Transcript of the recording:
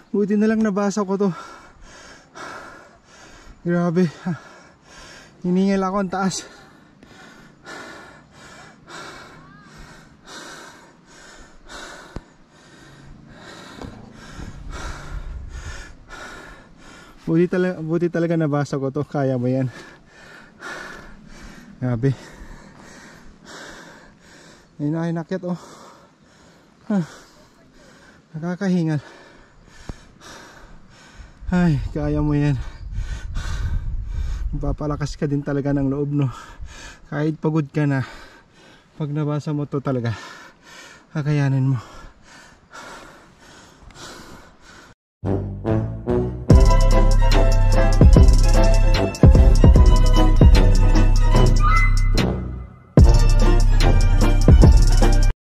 Buti na lang nabasa ko to. Grabe. Hiningal ako ang taas. Buti talaga nabasa ko to. Kaya mo yan. Grabe. Ayun na, inakyat oh. Nakakahingal. Ay, kaya mo yan. Papalakas ka din talaga ng loob, no? Kahit pagod ka na, pag nabasa mo to talaga, kakayanin mo.